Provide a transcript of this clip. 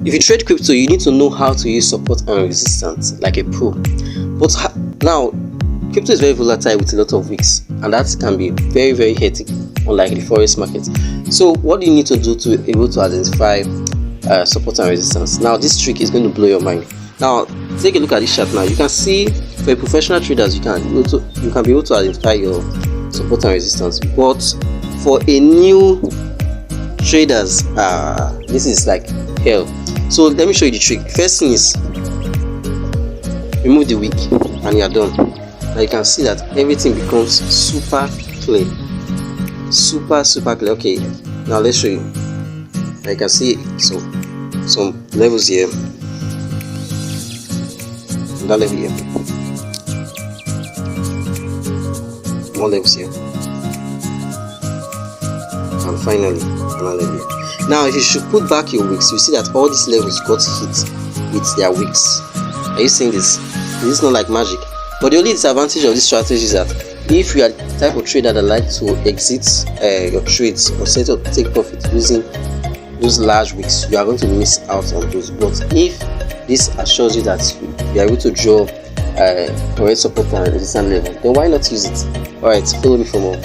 if you trade crypto, you need to know how to use support and resistance like a pro. But now crypto is very volatile with a lot of wicks, and that can be very, very hectic, unlike the forex market. So what do you need to do to be able to identify support and resistance? Now this trick is going to blow your mind. Now take a look at this chart. Now you can see for professional traders you can be able to identify your support and resistance, but for a new traders this is like hell. So let me show you the trick. First thing is remove the wick and you are done. Now you can see that everything becomes super clear, super clear. Okay, now let's show you. Now you can see some levels here, that level here, more levels here, and finally another level here. Now if you should put back your wicks, you see that all these levels got hit with their wicks. Are you seeing this? This is not like magic. But the only disadvantage of this strategy is that if you are the type of trader that like to exit your trades or set up take profit using those large wicks, you are going to miss out on those. But if this assures you that you are able to draw correct support and resistance level, then why not use it? Alright, follow me for more.